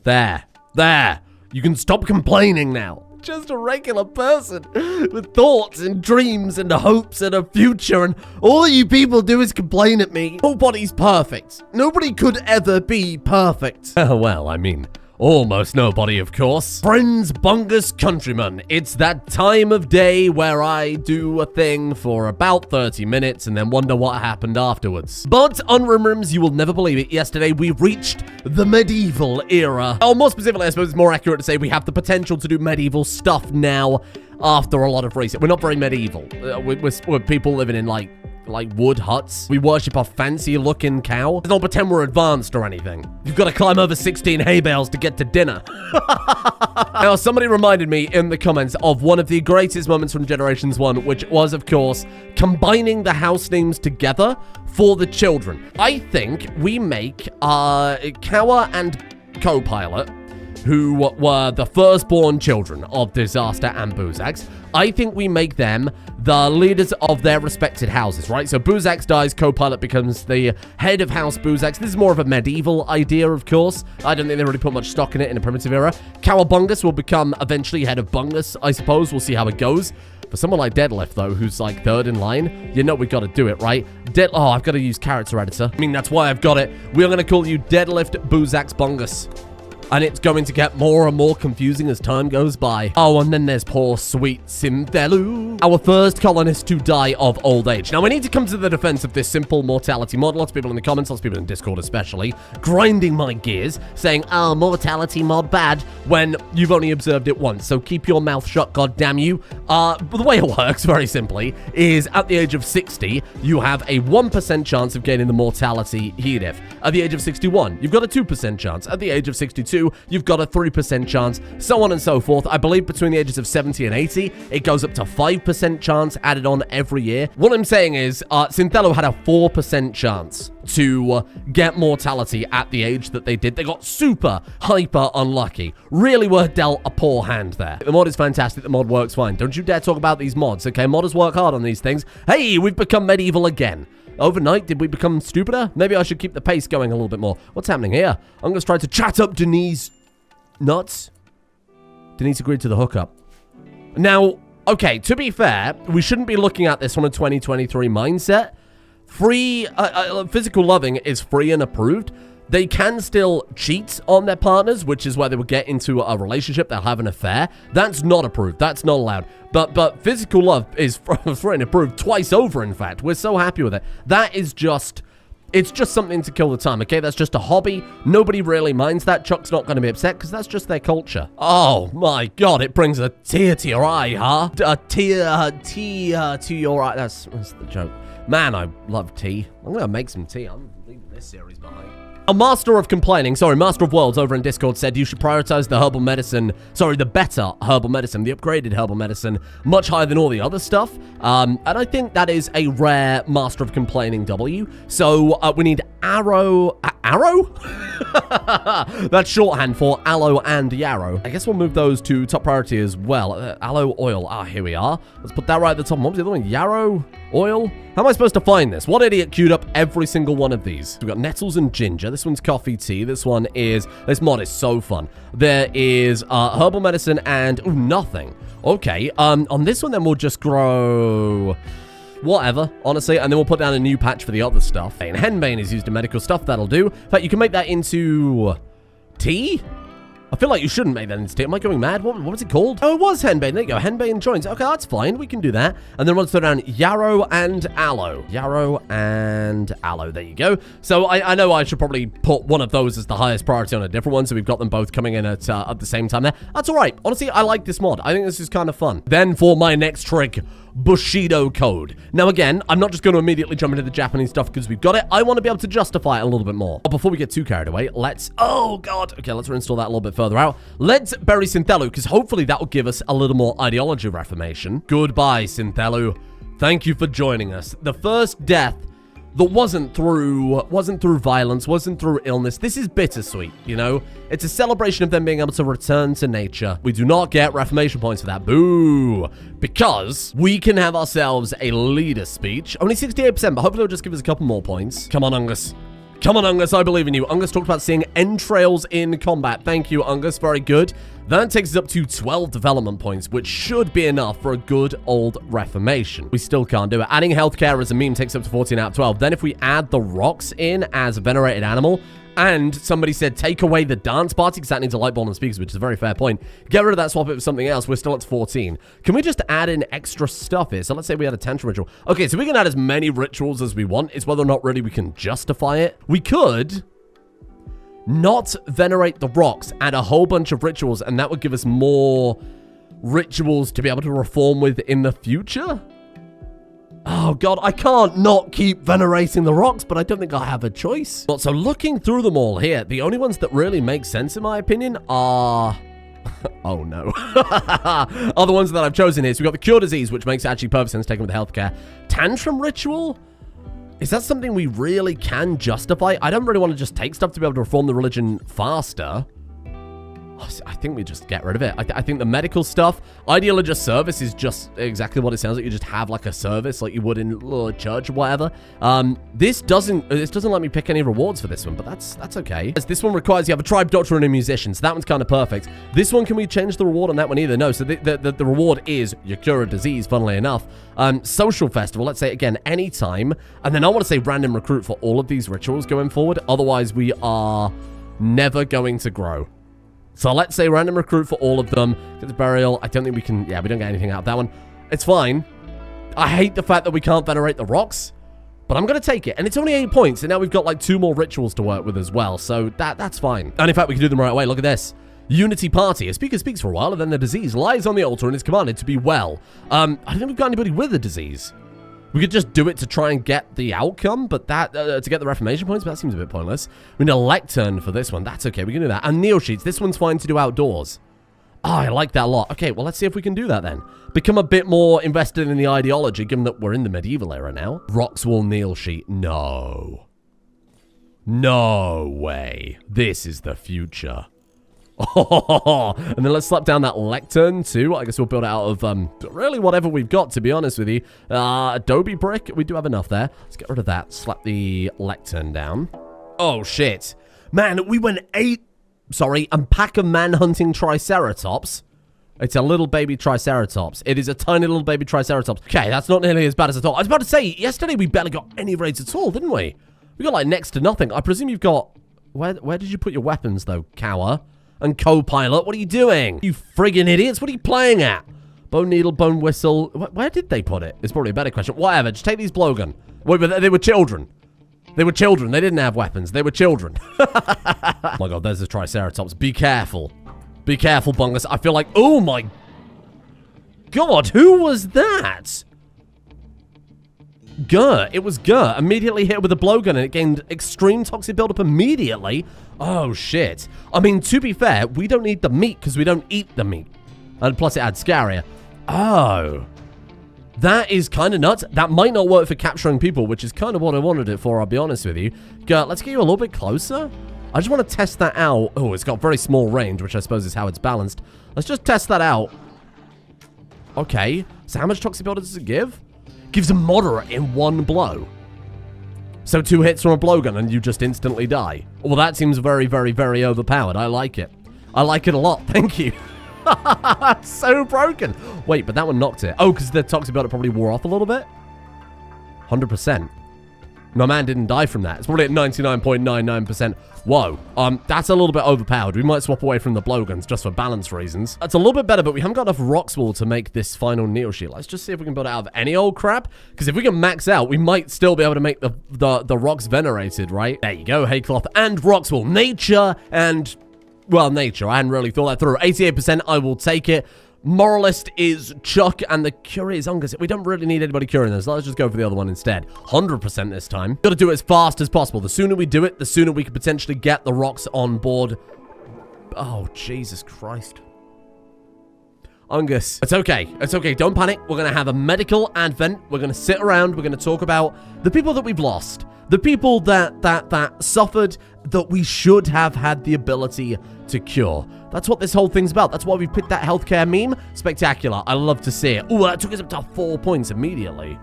There. You can stop complaining now. Just a regular person with thoughts and dreams and hopes and a future, and all you people do is complain at me. Nobody's perfect. Nobody could ever be perfect. Well, I mean, almost nobody, of course. Friends, bungus, countrymen, it's that time of day where I do a thing for about 30 minutes and then wonder what happened afterwards. But on Rimworld, you will never believe it, yesterday we reached the medieval era. Or more specifically, I suppose it's more accurate to say we have the potential to do medieval stuff now after a lot of research. We're not very medieval. We're people living in like wood huts. We worship a fancy looking cow. Let's not pretend we're advanced or anything. You've got to climb over 16 hay bales to get to dinner. Now, somebody reminded me in the comments of one of the greatest moments from Generations 1, which was, of course, combining the house names together for the children. I think we make Kawa and Co-Pilot, who were the firstborn children of Disaster and Boozax. I think we make them the leaders of their respected houses, right? So Boozax dies, Co-Pilot becomes the head of House Boozax. This is more of a medieval idea, of course. I don't think they really put much stock in it in a primitive era. Cowabungus will become eventually head of Bungus, I suppose. We'll see how it goes. For someone like Deadlift, though, who's like third in line, you know we've got to do it, right? I've got to use character editor. I mean, that's why I've got it. We're going to call you Deadlift Boozax Bungus. And it's going to get more and more confusing as time goes by. Oh, and then there's poor sweet Simthelu, our first colonist to die of old age. Now, we need to come to the defense of this simple mortality mod. Lots of people in the comments, lots of people in Discord especially, grinding my gears, saying, oh, mortality mod bad, when you've only observed it once. So keep your mouth shut, goddamn you. But the way it works, very simply, is at the age of 60, you have a 1% chance of gaining the mortality heat diff. At the age of 61, you've got a 2% chance. At the age of 62, you've got a 3% chance, so on and so forth. I believe between the ages of 70 and 80, it goes up to 5% chance added on every year. What I'm saying is, Synthelo had a 4% chance to get mortality at the age that they did. They got super, hyper unlucky. Really were dealt a poor hand there. The mod is fantastic. The mod works fine. Don't you dare talk about these mods, okay? Modders work hard on these things. Hey, we've become medieval again. Overnight, did we become stupider? Maybe I should keep the pace going a little bit more. What's happening here? I'm going to try to chat up Denise nuts. Denise agreed to the hookup. Now, okay, to be fair, we shouldn't be looking at this from a 2023 mindset. Free, physical loving is free and approved. They can still cheat on their partners, which is where they will get into a relationship. They'll have an affair. That's not approved. That's not allowed. But physical love is free and approved twice over, in fact. We're so happy with it. That is just... It's just something to kill the time, okay? That's just a hobby. Nobody really minds that. Chuck's not going to be upset because that's just their culture. Oh, my God. It brings a tear to your eye, huh? A tear to your eye. That's the joke. Man, I love tea. I'm going to make some tea. I'm leaving this series behind. A Master of Worlds over in Discord said you should prioritize the the better herbal medicine, the upgraded herbal medicine, much higher than all the other stuff. And I think that is a rare Master of Complaining W. So we need Arrow? That's shorthand for Aloe and Yarrow. I guess we'll move those to top priority as well. Aloe oil. Here we are. Let's put that right at the top. What was the other one? Yarrow oil? How am I supposed to find this? What idiot queued up every single one of these? We've got nettles and ginger. This one's coffee tea. This one is... This mod is so fun. There is herbal medicine and... Ooh, nothing. Okay. On this one, then we'll just grow... Whatever, honestly, and then we'll put down a new patch for the other stuff. And henbane is used in medical stuff. That'll do. In fact, you can make that into... tea? I feel like you shouldn't make that into tea. Am I going mad? What was it called? Oh, it was henbane. There you go. Henbane joints. Okay, that's fine. We can do that. And then we'll throw down yarrow and aloe. Yarrow and aloe. There you go. So I know I should probably put one of those as the highest priority on a different one, so we've got them both coming in at the same time there. That's all right. Honestly, I like this mod. I think this is kind of fun. Then for my next trick, Bushido code. Now again, I'm not just going to immediately jump into the Japanese stuff because we've got it. I want to be able to justify it a little bit more. But before we get too carried away, let's... Oh, God. Okay, let's reinstall that a little bit further out. Let's bury Synthelu because hopefully that will give us a little more ideology reformation. Goodbye, Synthelu. Thank you for joining us. The first death that wasn't through violence, wasn't through illness. This is bittersweet, you know? It's a celebration of them being able to return to nature. We do not get reformation points for that. Boo! Because we can have ourselves a leader speech. Only 68%, but hopefully it'll just give us a couple more points. Come on, Ungus. Come on, Ungus, I believe in you. Ungus talked about seeing entrails in combat. Thank you, Ungus. Very good. That takes us up to 12 development points, which should be enough for a good old reformation. We still can't do it. Adding healthcare as a meme takes up to 14 out of 12. Then if we add the rocks in as a venerated animal, and somebody said take away the dance party because that needs a light bulb and speakers, which is a very fair point. Get rid of that, swap it with something else. We're still at 14. Can we just add in extra stuff here? So let's say we had a tantrum ritual. Okay, so we can add as many rituals as we want. It's whether or not really we can justify it. We could not venerate the rocks, add a whole bunch of rituals, and that would give us more rituals to be able to reform with in the future. Oh, God, I can't not keep venerating the rocks, but I don't think I have a choice. So looking through them all here, the only ones that really make sense, in my opinion, are... oh, no. are the ones that I've chosen here. So we've got the Cure Disease, which makes actually perfect sense, taken with the healthcare. Tantrum Ritual? Is that something we really can justify? I don't really want to just take stuff to be able to reform the religion faster. I think we just get rid of it. I think the medical stuff, ideologist service is just exactly what it sounds like. You just have like a service like you would in a church or whatever. This doesn't let me pick any rewards for this one, but that's okay. As this one requires you have a tribe doctor and a musician, so that one's kind of perfect. This one, can we change the reward on that one either? No, so the reward is you cure a disease, funnily enough. Social festival, let's say again, anytime. And then I want to say random recruit for all of these rituals going forward. Otherwise, we are never going to grow. So let's say random recruit for all of them. Get the burial. I don't think we can... Yeah, we don't get anything out of that one. It's fine. I hate the fact that we can't venerate the rocks, but I'm going to take it. And it's only 8 points, and now we've got like 2 more rituals to work with as well. So that's fine. And in fact, we can do them right away. Look at this. Unity Party. A speaker speaks for a while, and then the disease lies on the altar and is commanded to be well. I don't think we've got anybody with a disease. We could just do it to try and get the outcome, but that, to get the reformation points, but that seems a bit pointless. We need a lectern for this one. That's okay. We can do that. And Neo Sheets. This one's fine to do outdoors. Oh, I like that a lot. Okay, well, let's see if we can do that then. Become a bit more invested in the ideology, given that we're in the medieval era now. Roxwall Neil Sheet. No. No way. This is the future. Oh, and then let's slap down that lectern too. I guess we'll build it out of really whatever we've got, to be honest with you. Adobe brick, we do have enough there. Let's get rid of that. Slap the lectern down. Oh shit, man, we went a pack of man-hunting triceratops. It's a little baby triceratops. It is a tiny little baby triceratops. Okay, that's not nearly as bad as I thought. I was about to say, yesterday we barely got any raids at all, didn't we? We got like next to nothing. I presume you've got... Where did you put your weapons though, Cower? And co-pilot, what are you doing? You friggin' idiots, what are you playing at? Bone needle, bone whistle. Where did they put it? It's probably a better question. Whatever, just take these blowgun. Wait, but they were children. They were children. They didn't have weapons. They were children. Oh my god, there's the Triceratops. Be careful. Be careful, Bungus. I feel like, oh my god, who was that? Gurr. It was Gurr. Immediately hit with a blowgun and it gained extreme toxic buildup immediately. Oh, shit. I mean, to be fair, we don't need the meat because we don't eat the meat. And plus it adds Scaria. Oh. That is kind of nuts. That might not work for capturing people, which is kind of what I wanted it for, I'll be honest with you. Gurr, let's get you a little bit closer. I just want to test that out. Oh, it's got very small range, which I suppose is how it's balanced. Let's just test that out. Okay. So how much toxic buildup does it give? Gives a moderate in 1 blow. So 2 hits from a blowgun and you just instantly die. Well, that seems very, very, very overpowered. I like it. I like it a lot. Thank you. So broken. Wait, but that one knocked it. Oh, because the toxic buildup probably wore off a little bit? 100%. My man didn't die from that. It's probably at 99.99%. Whoa. That's a little bit overpowered. We might swap away from the blowguns just for balance reasons. That's a little bit better, but we haven't got enough Roxwall to make this final Neo Shield. Let's just see if we can build it out of any old crap. Because if we can max out, we might still be able to make the rocks venerated, right? There you go. Haycloth and Roxwall. Nature and... Well, nature. I hadn't really thought that through. 88%. I will take it. Moralist is Chuck, and the Curie is Ungus. We don't really need anybody curing this. Let's just go for the other one instead. 100% this time. Got to do it as fast as possible. The sooner we do it, the sooner we can potentially get the rocks on board. Oh, Jesus Christ. Ungus. It's okay. It's okay. Don't panic. We're going to have a medical advent. We're going to sit around. We're going to talk about the people that we've lost. The people that suffered, that we should have had the ability to cure. That's what this whole thing's about. That's why we picked that healthcare meme. Spectacular. I love to see it. Oh, that took us up to 4 points immediately.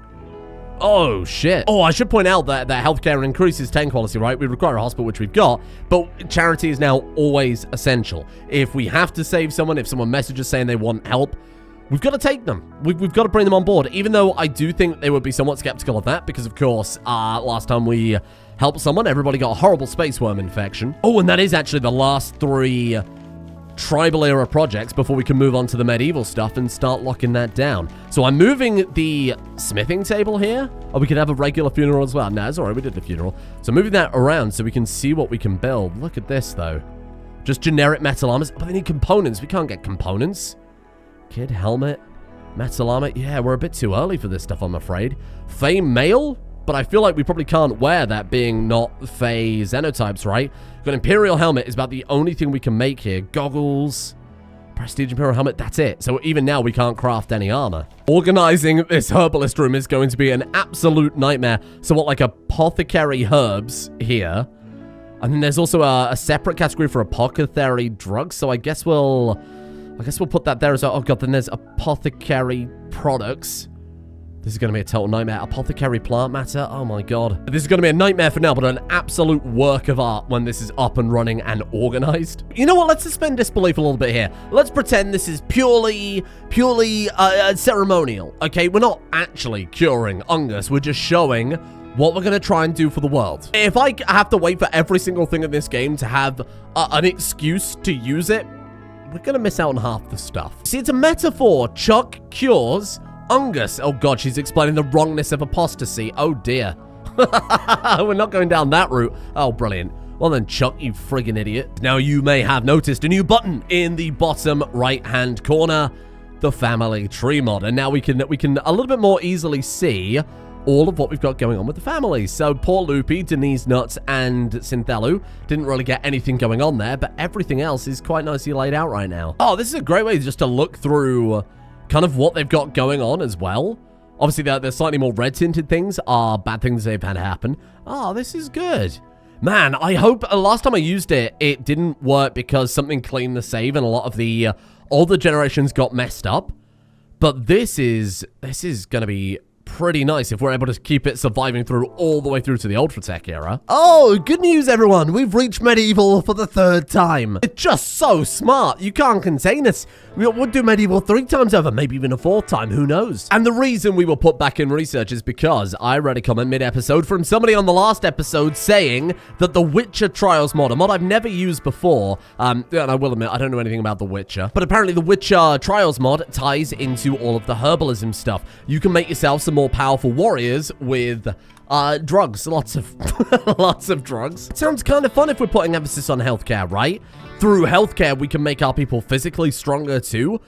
Oh, shit. Oh, I should point out that healthcare increases 10 quality, right? We require a hospital, which we've got, but charity is now always essential. If we have to save someone, if someone messages saying they want help, we've got to take them. We've got to bring them on board, even though I do think they would be somewhat skeptical of that because, of course, last time we helped someone, everybody got a horrible space worm infection. Oh, and that is actually the last 3 tribal era projects before we can move on to the medieval stuff and start locking that down. So I'm moving the smithing table here. Oh, we could have a regular funeral as well. No, it's all right. We did the funeral. So moving that around so we can see what we can build. Look at this, though. Just generic metal armors. But they need components. We can't get components. Kid helmet. Metal armor. Yeah, we're a bit too early for this stuff, I'm afraid. Fame mail? But I feel like we probably can't wear that being not Fey xenotypes, right? Got Imperial helmet is about the only thing we can make here. Goggles, Prestige Imperial helmet, that's it. So even now we can't craft any armor. Organizing this herbalist room is going to be an absolute nightmare. So what, like apothecary herbs here. And then there's also a separate category for apothecary drugs. So I guess we'll put that there as well. Oh god, then there's apothecary products. This is going to be a total nightmare. Apothecary plant matter. Oh my god. This is going to be a nightmare for now, but an absolute work of art when this is up and running and organized. You know what? Let's suspend disbelief a little bit here. Let's pretend this is purely ceremonial. Okay, we're not actually curing Ungus. We're just showing what we're going to try and do for the world. If I have to wait for every single thing in this game to have an excuse to use it, we're going to miss out on half the stuff. See, it's a metaphor. Chuck cures Ungus. Oh god, she's explaining the wrongness of apostasy. Oh dear. We're not going down that route. Oh, brilliant. Well then, Chuck, you friggin' idiot. Now you may have noticed a new button in the bottom right-hand corner, the family tree mod. And now we can a little bit more easily see all of what we've got going on with the families. So poor Loopy, Denise Nuts, and Synthelu didn't really get anything going on there, but everything else is quite nicely laid out right now. Oh, this is a great way just to look through kind of what they've got going on as well. Obviously, the slightly more red-tinted things are bad things they've had happen. Oh, this is good. Man, I hope last time I used it, it didn't work because something cleaned the save and a lot of the older generations got messed up. But this is going to be pretty nice if we're able to keep it surviving through all the way through to the Ultratech era. Oh, good news, everyone. We've reached medieval for the 3rd time. It's just so smart. You can't contain us. We'll do medieval 3 times over, maybe even a 4th time. Who knows? And the reason we were put back in research is because I read a comment mid-episode from somebody on the last episode saying that the Witcher Trials mod, a mod I've never used before, and I will admit, I don't know anything about the Witcher, but apparently the Witcher Trials mod ties into all of the herbalism stuff. You can make yourself some more powerful warriors with drugs, lots of drugs. It sounds kind of fun if we're putting emphasis on healthcare, right? Through healthcare, we can make our people physically stronger too.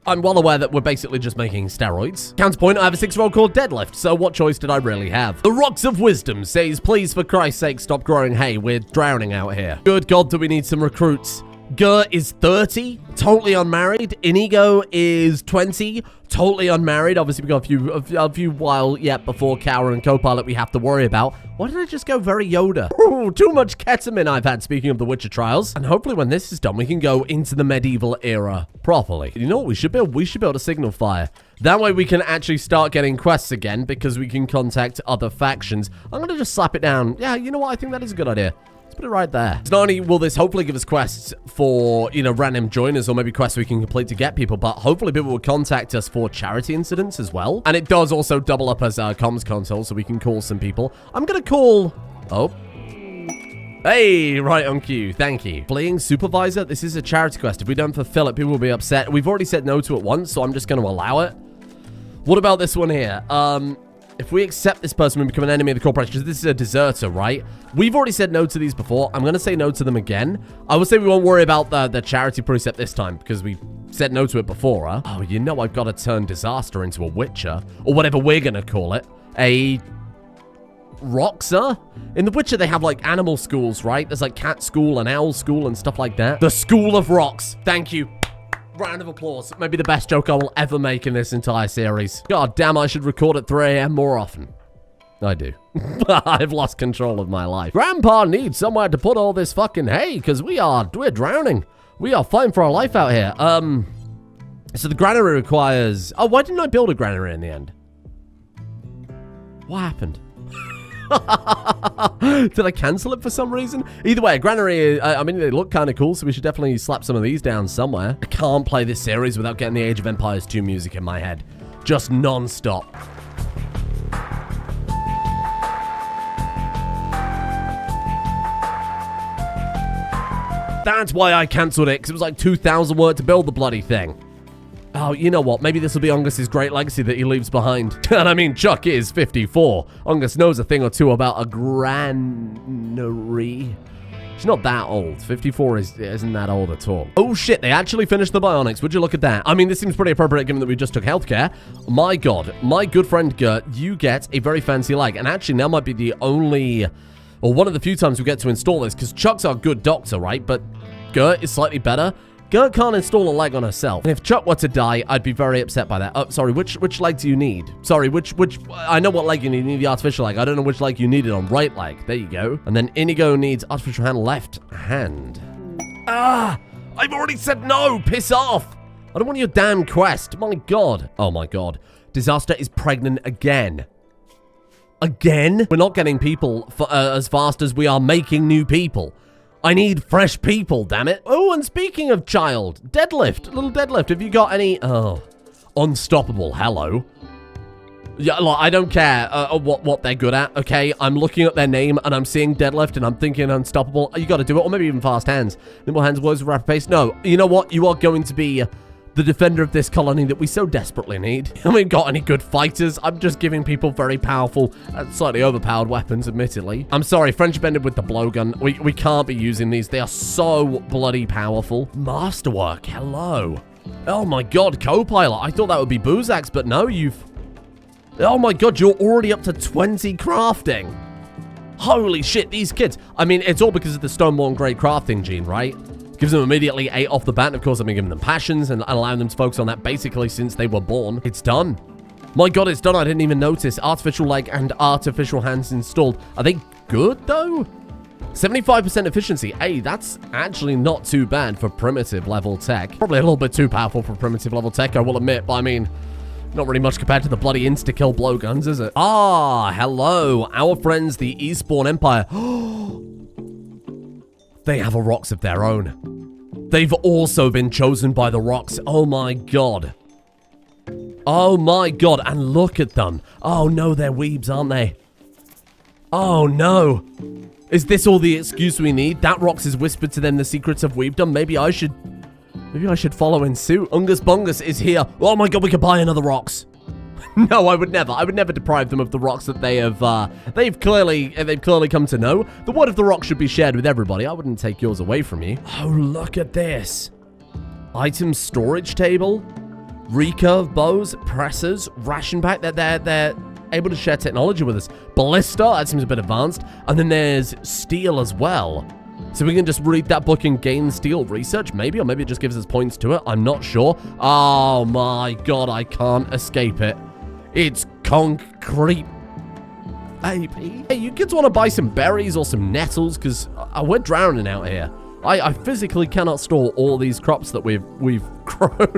I'm well aware that we're basically just making steroids. Counterpoint, I have a 6-year-old called Deadlift, so what choice did I really have? The Rocks of Wisdom says, please for Christ's sake stop growing hay, we're drowning out here. Good God, do we need some recruits? Gur is 30, totally unmarried. Inigo is 20, totally unmarried. Obviously, we got a few while yet before Cower and Copilot we have to worry about. Why did I just go very Yoda? Ooh, too much ketamine I've had, speaking of the Witcher Trials. And hopefully when this is done, we can go into the medieval era properly. You know what we should build? We should build a signal fire. That way we can actually start getting quests again because we can contact other factions. I'm going to just slap it down. Yeah, you know what? I think that is a good idea. Let's put it right there. So not only will this hopefully give us quests for, you know, random joiners or maybe quests we can complete to get people, but hopefully people will contact us for charity incidents as well. And it does also double up as a comms console so we can call some people. I'm going to call... Oh. Hey, right on cue. Thank you. Fleeing supervisor. This is a charity quest. If we don't fulfill it, people will be upset. We've already said no to it once, so I'm just going to allow it. What about this one here? If we accept this person, we become an enemy of the corporation, because this is a deserter, right? We've already said no to these before. I'm going to say no to them again. I would say we won't worry about the charity precept this time, because we said no to it before, huh? Oh, you know I've got to turn disaster into a witcher, or whatever we're going to call it. A Roxer? In The Witcher, they have, like, animal schools, right? There's, like, cat school and owl school and stuff like that. The School of Rocks. Thank you. Round of applause. Maybe the best joke I will ever make in this entire series. God damn, I should record at 3 a.m. more often. I do. I've lost control of my life. Grandpa needs somewhere to put all this fucking hay, because we're drowning. We are fighting for our life out here. So the granary requires... Oh, why didn't I build a granary in the end? What happened? Did I cancel it for some reason? Either way, granary, I mean, they look kind of cool, so we should definitely slap some of these down somewhere. I can't play this series without getting the Age of Empires 2 music in my head. Just non-stop. That's why I cancelled it, because it was like 2,000 words to build the bloody thing. Oh, you know what? Maybe this will be Ungus's great legacy that he leaves behind. And I mean, Chuck is 54. Ungus knows a thing or two about a granary. She's not that old. 54 isn't that old at all. Oh shit, they actually finished the bionics. Would you look at that? I mean, this seems pretty appropriate given that we just took healthcare. My god, my good friend Gert, you get a very fancy leg. And actually now might be the only, or one of the few times we get to install this, because Chuck's our good doctor, right? But Gert is slightly better. Gert can't install a leg on herself. And if Chuck were to die, I'd be very upset by that. Oh, sorry, which leg do you need? Sorry, which, I know what leg you need. You need the artificial leg. I don't know which leg you need it on. Right leg. There you go. And then Inigo needs artificial hand, left hand. Ah, I've already said no. Piss off. I don't want your damn quest. My god. Oh my god. Disaster is pregnant again. Again? We're not getting people as fast as we are making new people. I need fresh people, damn it. Oh, and speaking of child, deadlift, little deadlift. Have you got any? Oh, unstoppable. Hello. Yeah, look, I don't care what they're good at, okay? I'm looking at their name and I'm seeing deadlift and I'm thinking unstoppable. You got to do it, or maybe even fast hands. Nimble hands, words with rapid pace. No, you know what? You are going to be the defender of this colony that we so desperately need. I haven't got any good fighters. I'm just giving people very powerful, slightly overpowered weapons, admittedly. I'm sorry, friendship ended with the blowgun. We can't be using these. They are so bloody powerful. Masterwork, hello. Oh my god, co-pilot. I thought that would be Boozax, but no, you've... Oh my god, you're already up to 20 crafting. Holy shit, these kids. I mean, it's all because of the Stoneborn Grey crafting gene, right? Gives them immediately 8 off the bat. And of course, I've been giving them passions and allowing them to focus on that basically since they were born. It's done. My god, it's done. I didn't even notice. Artificial leg and artificial hands installed. Are they good, though? 75% efficiency. Hey, that's actually not too bad for primitive level tech. Probably a little bit too powerful for primitive level tech, I will admit. But I mean, not really much compared to the bloody insta-kill blowguns, is it? Ah, hello. Our friends, the Eastbourne Empire. They have a rocks of their own. They've also been chosen by the rocks. Oh my god. Oh my god, and look at them. Oh no, they're weebs, aren't they? Oh no. Is this all the excuse we need? That rocks has whispered to them the secrets of weebdom. Maybe I should follow in suit. Ungus Bungus is here. Oh my god, we could buy another rocks. No, I would never deprive them of the rocks that they have, they've clearly come to know. The word of the rock should be shared with everybody. I wouldn't take yours away from you. Oh, look at this. Item storage table, recurve bows, pressers, ration pack. They're able to share technology with us. Ballista, that seems a bit advanced. And then there's steel as well. So we can just read that book and gain steel research, maybe, or maybe it just gives us points to it. I'm not sure. Oh my god, I can't escape it. It's concrete. Hey, you kids want to buy some berries or some nettles? Because we're drowning out here. I physically cannot store all these crops that we've grown.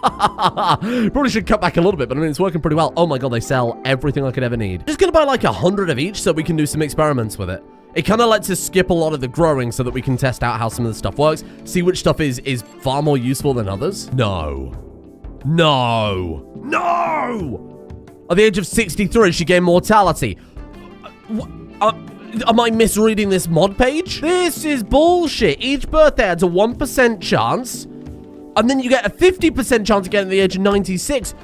Probably should cut back a little bit, but I mean, it's working pretty well. Oh my god, they sell everything I could ever need. Just gonna buy like 100 of each so we can do some experiments with it. It kind of lets us skip a lot of the growing so that we can test out how some of the stuff works. See which stuff is far more useful than others. No. At the age of 63, she gained mortality. Am I misreading this mod page? This is bullshit. Each birthday adds a 1% chance. And then you get a 50% chance again at the age of 96.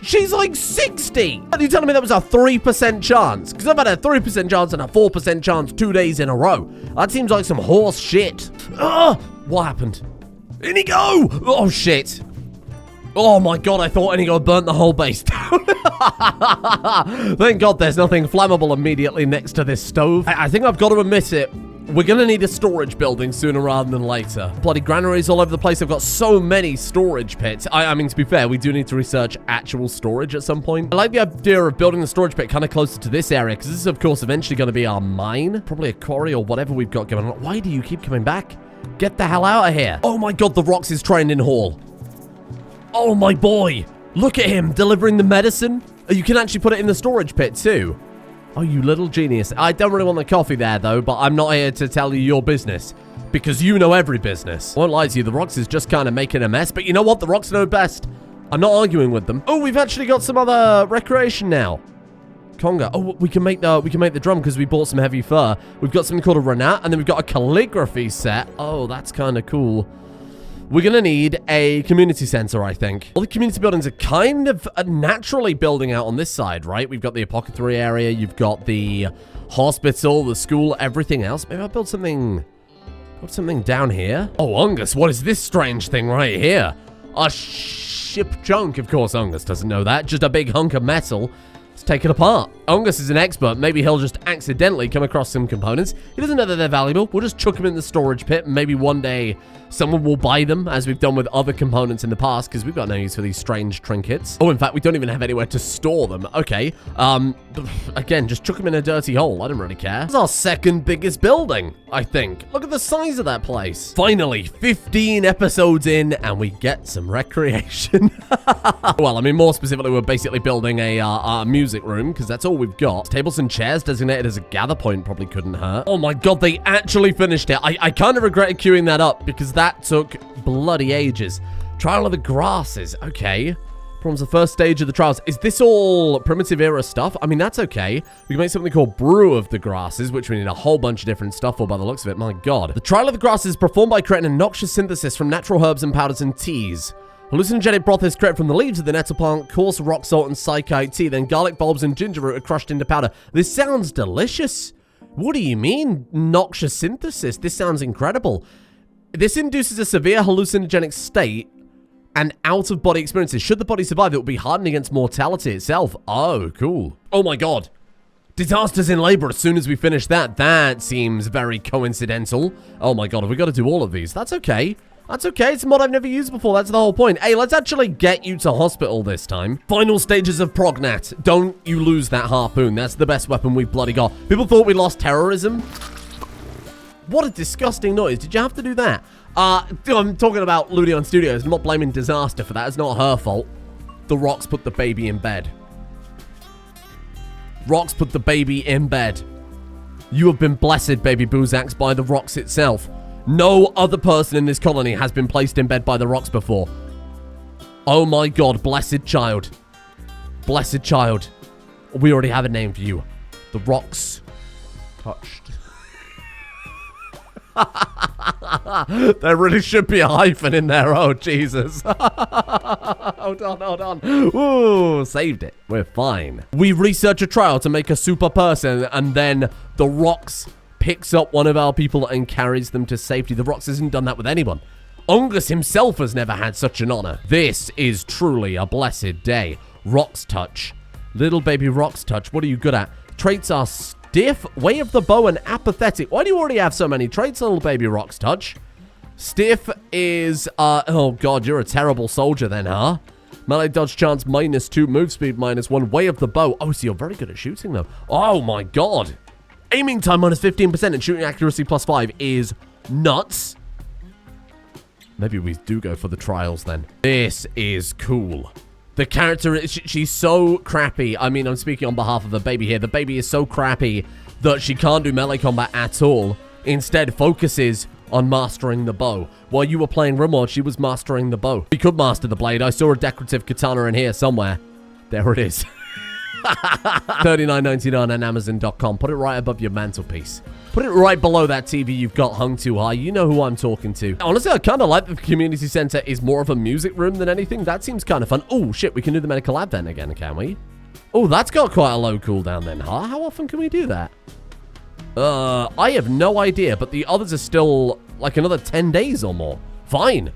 She's like 60. Are you telling me that was a 3% chance? Because I've had a 3% chance and a 4% chance 2 days in a row. That seems like some horse shit. What happened? Inigo! Oh, shit. Oh my god, I thought Inigo burnt the whole base down. Thank god there's nothing flammable immediately next to this stove. I think I've got to admit it. We're gonna need a storage building sooner rather than later. Bloody granaries all over the place. I've got so many storage pits. I mean, to be fair, we do need to research actual storage at some point. I like the idea of building the storage pit kind of closer to this area, because this is, of course, eventually going to be our mine. Probably a quarry or whatever we've got going on. Why do you keep coming back? Get the hell out of here. Oh my god, the Rocks is trained in Hall. Oh my boy. Look at him delivering the medicine. Oh, you can actually put it in the storage pit too. Oh, you little genius. I don't really want the coffee there, though, but I'm not here to tell you your business. Because you know every business. I won't lie to you, the Rocks is just kind of making a mess. But you know what? The Rocks know best. I'm not arguing with them. Oh, we've actually got some other recreation now. Conga. Oh, we can make the drum because we bought some heavy fur. We've got something called a renat, and then we've got a calligraphy set. Oh, that's kind of cool. We're going to need a community center, I think. All the community buildings are kind of naturally building out on this side, right? We've got the apothecary area. You've got the hospital, the school, everything else. Maybe I'll build something down here. Oh, Ungus, what is this strange thing right here? A ship junk. Of course, Ungus doesn't know that. Just a big hunk of metal. Let's take it apart. Ungus is an expert. Maybe he'll just accidentally come across some components. He doesn't know that they're valuable. We'll just chuck them in the storage pit. And maybe one day someone will buy them, as we've done with other components in the past, because we've got no use for these strange trinkets. Oh, in fact, we don't even have anywhere to store them. Okay. Again, just chuck them in a dirty hole. I don't really care. This is our second biggest building, I think. Look at the size of that place. Finally, 15 episodes in, and we get some recreation. Well, I mean, more specifically, we're basically building a music room, because that's all we've got. Tables and chairs designated as a gather point probably couldn't hurt. Oh my god, they actually finished it. I kind of regretted queuing that up, because that took bloody ages. Trial of the grasses. Okay. Problems the first stage of the trials. Is this all primitive era stuff? I mean, that's okay. We can make something called brew of the grasses, which we need a whole bunch of different stuff for by the looks of it. My god. The trial of the grasses is performed by creating a noxious synthesis from natural herbs and powders and teas. Hallucinogenic broth is created from the leaves of the nettle plant, coarse rock salt and psychite tea, then garlic bulbs and ginger root are crushed into powder. This sounds delicious. What do you mean, noxious synthesis? This sounds incredible. This induces a severe hallucinogenic state and out-of-body experiences. Should the body survive, it will be hardened against mortality itself. Oh, cool. Oh my god. Disasters in labor as soon as we finish that. That seems very coincidental. Oh my god, have we got to do all of these? That's okay. That's okay. It's a mod I've never used before. That's the whole point. Hey, let's actually get you to hospital this time. Final stages of Prognat. Don't you lose that harpoon. That's the best weapon we've bloody got. People thought we lost terrorism. What a disgusting noise. Did you have to do that? I'm talking about Ludion Studios. I'm not blaming Disaster for that. It's not her fault. The Rocks put the baby in bed. Rocks put the baby in bed. You have been blessed, baby Boozax, by the Rocks itself. No other person in this colony has been placed in bed by the Rocks before. Oh my god, blessed child. Blessed child. We already have a name for you. The Rocks touched. There really should be a hyphen in there. Oh, Jesus. Hold on. Ooh, saved it. We're fine. We research a trial to make a super person, and then the Rocks picks up one of our people and carries them to safety. The Rocks hasn't done that with anyone. Ungus himself has never had such an honor. This is truly a blessed day. Rocks touch. Little baby Rocks touch. What are you good at? Traits are stiff, way of the bow, and apathetic. Why do you already have so many traits, little baby Rocks touch? Stiff is, oh god, you're a terrible soldier then, huh? Melee dodge chance -2, move speed -1, way of the bow. Oh, so you're very good at shooting though. Oh my god. Aiming time -15% and shooting accuracy +5 is nuts. Maybe we do go for the trials then. This is cool. The character, she's so crappy. I mean, I'm speaking on behalf of the baby here. The baby is so crappy that she can't do melee combat at all. Instead, focuses on mastering the bow. While you were playing Rimworld, she was mastering the bow. She could master the blade. I saw a decorative katana in here somewhere. There it is. $39.99 on Amazon.com. Put it right above your mantelpiece. Put it right below that TV you've got hung too high. You know who I'm talking to. Honestly, I kind of like that the community center is more of a music room than anything. That seems kind of fun. Oh, shit, we can do the medical lab then again, can we? Oh, that's got quite a low cooldown then, huh? How often can we do that? I have no idea, but the others are still like another 10 days or more. Fine.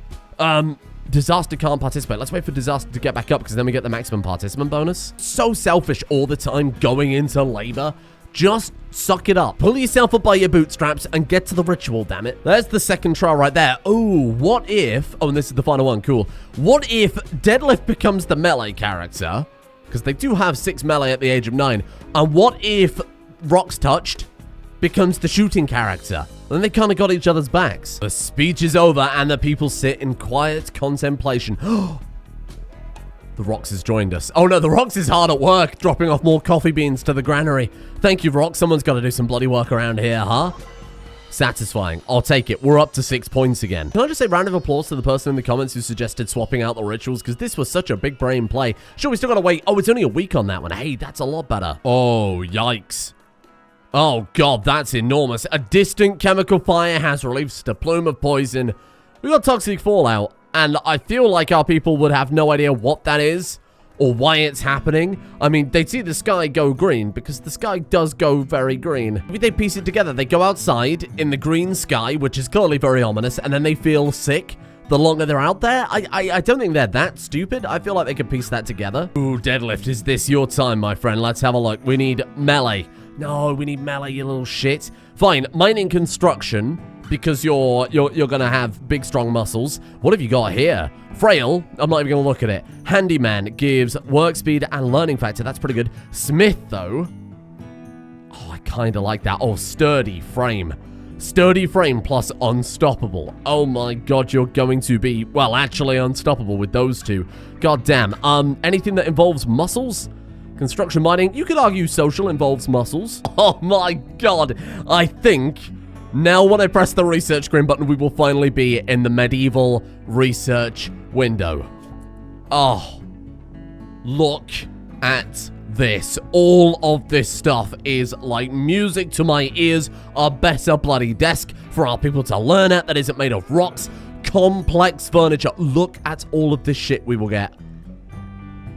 Disaster can't participate. Let's wait for Disaster to get back up, because then we get the maximum participant bonus. So selfish all the time going into labor. Just suck it up. Pull yourself up by your bootstraps and get to the ritual, damn it. There's the second trial right there. Oh, what if... Oh, and this is the final one. Cool. What if Deadlift becomes the melee character? Because they do have 6 melee at the age of 9. And what if Rocks Touched becomes the shooting character? Then they kind of got each other's backs. The speech is over and the people sit in quiet contemplation. The Rox has joined us. Oh no, the Rox is hard at work, dropping off more coffee beans to the granary. Thank you, Rox. Someone's got to do some bloody work around here, huh? Satisfying. I'll take it. We're up to 6 points again. Can I just say round of applause to the person in the comments who suggested swapping out the rituals, because this was such a big brain play. Sure, we still got to wait. Oh, it's only a week on that one. Hey, that's a lot better. Oh, yikes. Oh, God, that's enormous. A distant chemical fire has released a plume of poison. We got toxic fallout, and I feel like our people would have no idea what that is or why it's happening. I mean, they'd see the sky go green because the sky does go very green. Maybe they piece it together. They go outside in the green sky, which is clearly very ominous, and then they feel sick the longer they're out there. I don't think they're that stupid. I feel like they could piece that together. Ooh, deadlift. Is this your time, my friend? Let's have a look. We need melee. No, we need melee, you little shit. Fine, mining construction, because you're gonna have big, strong muscles. What have you got here? Frail, I'm not even gonna look at it. Handyman gives work speed and learning factor. That's pretty good. Smith, though. Oh, I kind of like that. Oh, sturdy frame. Sturdy frame plus unstoppable. Oh my god, you're going to be, well, actually unstoppable with those two. God damn. Anything that involves muscles? Construction mining, you could argue social involves muscles. Oh my god. I think now when I press the research screen button, we will finally be in the medieval research window. Oh, look at this. All of this stuff is like music to my ears. A better bloody desk for our people to learn at that isn't made of rocks. Complex furniture. Look at all of this shit we will get.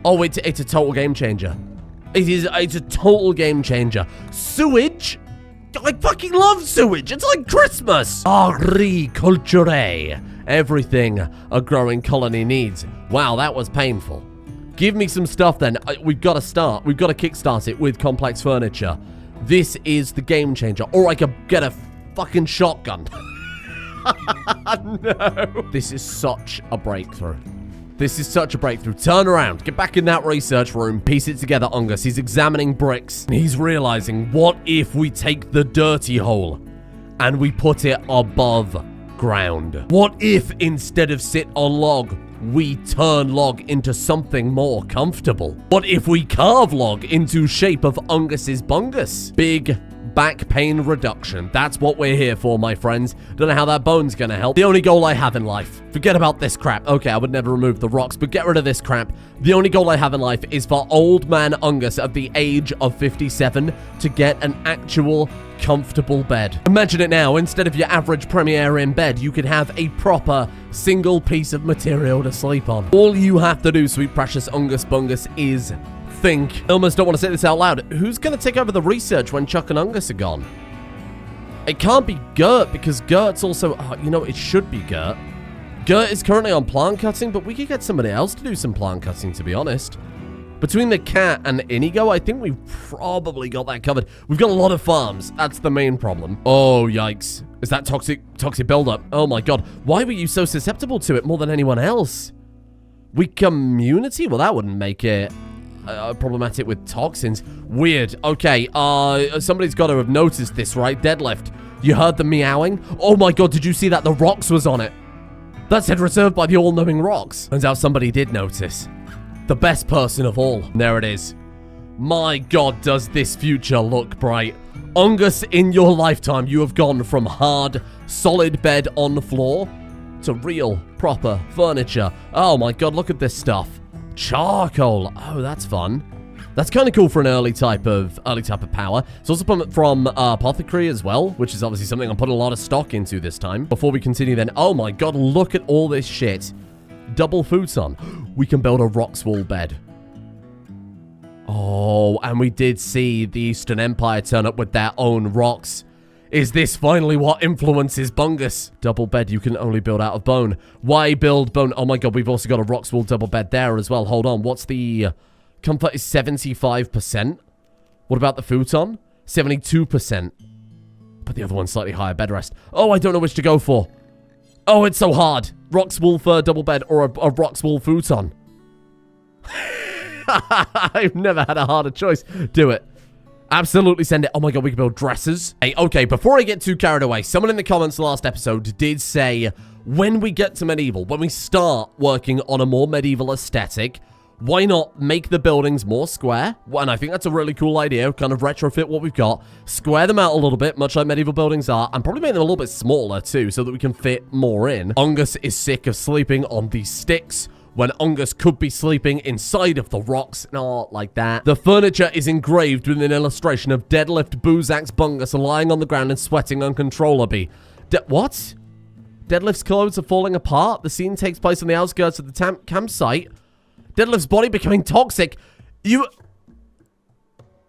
Oh, it's a total game changer. It's a total game changer. Sewage? I fucking love sewage. It's like Christmas. Agriculture. Everything a growing colony needs. Wow, that was painful. Give me some stuff then. We've got to start. We've got to kickstart it with complex furniture. This is the game changer. Or I could get a fucking shotgun. No. This is such a breakthrough. This is such a breakthrough. Turn around. Get back in that research room. Piece it together, Ungus. He's examining bricks. And he's realizing, what if we take the dirty hole and we put it above ground? What if instead of sit on log, we turn log into something more comfortable? What if we carve log into shape of Ungus's bungus? Big back pain reduction. That's what we're here for, my friends. Don't know how that bone's gonna help. The only goal I have in life. Forget about this crap. Okay, I would never remove the rocks, but get rid of this crap. The only goal I have in life is for old man Ungus at the age of 57 to get an actual comfortable bed. Imagine it now. Instead of your average Premier Inn bed, you could have a proper single piece of material to sleep on. All you have to do, sweet precious Ungus Bungus, is think. I almost don't want to say this out loud. Who's going to take over the research when Chuck and Ungus are gone? It can't be Gert, because Gert's also... Oh, you know, it should be Gert. Gert is currently on plant cutting, but we could get somebody else to do some plant cutting, to be honest. Between the cat and Inigo, I think we've probably got that covered. We've got a lot of farms. That's the main problem. Oh, yikes. Is that toxic buildup? Oh, my God. Why were you so susceptible to it more than anyone else? Weak immunity? Well, that wouldn't make it... problematic with toxins. Weird. Okay, somebody's got to have noticed this, right? Deadlift. You heard the meowing? Oh my god, did you see that? The rocks was on it. That said reserved by the all-knowing rocks. Turns out somebody did notice. The best person of all. There it is. My god, does this future look bright. Ungus, in your lifetime, you have gone from hard, solid bed on the floor to real, proper furniture. Oh my god, look at this stuff. Charcoal. Oh, that's fun. That's kind of cool for an early type of power. It's also from Apothecary as well, which is obviously something I'm putting a lot of stock into this time. Before we continue then, oh my god, look at all this shit. Double futon. We can build a Roxwall bed. Oh, and we did see the Eastern Empire turn up with their own rocks. Is this finally what influences Bungus? Double bed you can only build out of bone. Why build bone? Oh my god, we've also got a Roxwall double bed there as well. Hold on, what's the... comfort is 75%. What about the futon? 72%. But the other one's slightly higher bed rest. Oh, I don't know which to go for. Oh, it's so hard. Roxwall for double bed or a Roxwall futon. I've never had a harder choice. Do it. Absolutely send it. Oh my god, we can build dressers. Hey, okay, before I get too carried away, someone in the comments last episode did say, when we get to medieval, when we start working on a more medieval aesthetic, why not make the buildings more square? And I think that's a really cool idea, kind of retrofit what we've got, square them out a little bit, much like medieval buildings are, and probably make them a little bit smaller too, so that we can fit more in. Ungus is sick of sleeping on these sticks, when Ungus could be sleeping inside of the rocks, not like that. The furniture is engraved with an illustration of deadlift Boozax Bungus lying on the ground and sweating uncontrollably. What? Deadlift's clothes are falling apart. The scene takes place on the outskirts of the campsite. Deadlift's body becoming toxic.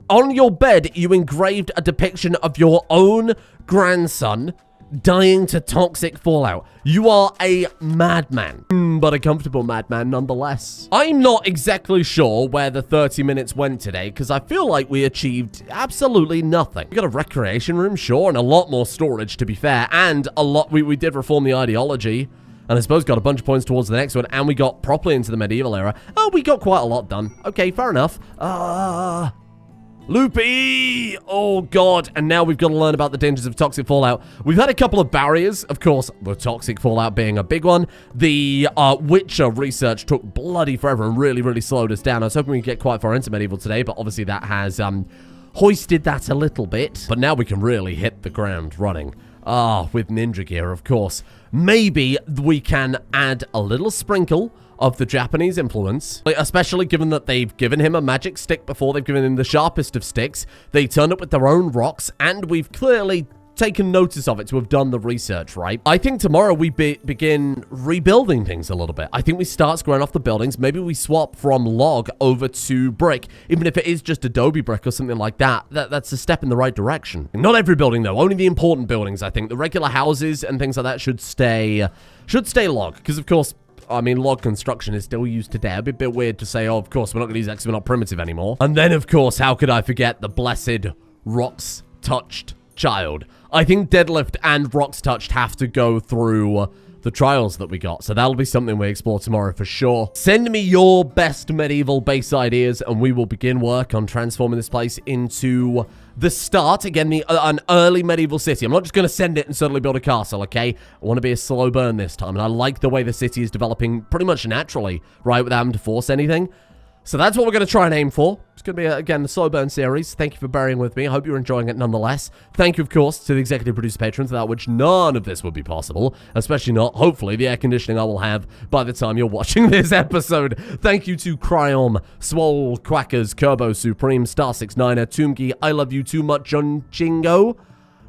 On your bed, you engraved a depiction of your own grandson dying to toxic fallout. You are a madman, but a comfortable madman nonetheless. I'm not exactly sure where the 30 minutes went today, because I feel like we achieved absolutely nothing. We got a recreation room, sure, and a lot more storage, to be fair, and a lot, we did reform the ideology, and I suppose got a bunch of points towards the next one, and we got properly into the medieval era. Oh, we got quite a lot done. Okay, fair enough. Loopy! Oh, God. And now we've got to learn about the dangers of toxic fallout. We've had a couple of barriers. Of course, the toxic fallout being a big one. The Witcher research took bloody forever and really, really slowed us down. I was hoping we could get quite far into medieval today, but obviously that has hoisted that a little bit. But now we can really hit the ground running. With ninja gear, of course. Maybe we can add a little sprinkle of the Japanese influence, especially given that they've given him a magic stick before. They've given him the sharpest of sticks. They turned up with their own rocks, and we've clearly taken notice of it to have done the research, right? I think tomorrow we begin rebuilding things a little bit. I think we start squaring off the buildings. Maybe we swap from log over to brick, even if it is just adobe brick or something like that. That's a step in the right direction. Not every building, though. Only the important buildings, I think. The regular houses and things like that should stay log, because, of course, I mean, log construction is still used today. It'd be a bit weird to say, oh, of course, we're not going to use that because we're not primitive anymore. And then, of course, how could I forget the blessed rocks-touched child? I think Deadlift and Rocks Touched have to go through the trials that we got, so that'll be something we explore tomorrow for sure. Send me your best medieval base ideas, and we will begin work on transforming this place into the start, again, an early medieval city. I'm not just going to send it and suddenly build a castle, okay? I want to be a slow burn this time, and I like the way the city is developing pretty much naturally, right, without having to force anything. So that's what we're going to try and aim for. It's going to be, again, the slow burn series. Thank you for bearing with me. I hope you're enjoying it nonetheless. Thank you, of course, to the executive producer patrons, without which none of this would be possible. Especially not, hopefully, the air conditioning I will have by the time you're watching this episode. Thank you to Cryom, Swole, Quackers, Kerbo Supreme, Star69er, Toomgi, I Love You Too Much, John Chingo,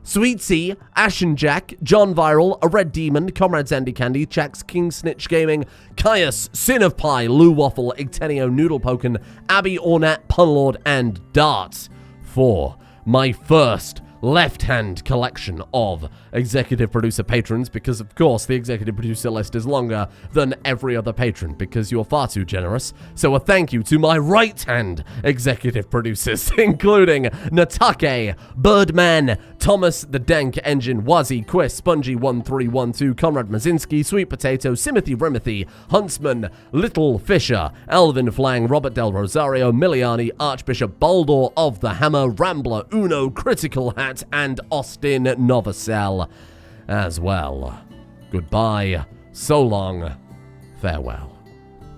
Sweet Sea, Ashen Jack, John Viral, A Red Demon, Comrades Andy Candy, Chax, King Snitch Gaming, Caius, Sin of Pie, Lou Waffle, Igtenio, Noodle Poken, Abby Ornat, Punlord, and Darts for my first left-hand collection of executive producer patrons, because of course the executive producer list is longer than every other patron because you're far too generous. So a thank you to my right-hand executive producers, including Natake, Birdman, Thomas the Dank Engine, Wazzy, Quist, Spongy1312, Conrad Mazinski, Sweet Potato, Simothy Rimothy, Huntsman, Little Fisher, Alvin Flang, Robert Del Rosario, Miliani, Archbishop Baldor of the Hammer, Rambler, Uno, Critical Hat, and Austin Novacell as well. Goodbye, so long, farewell.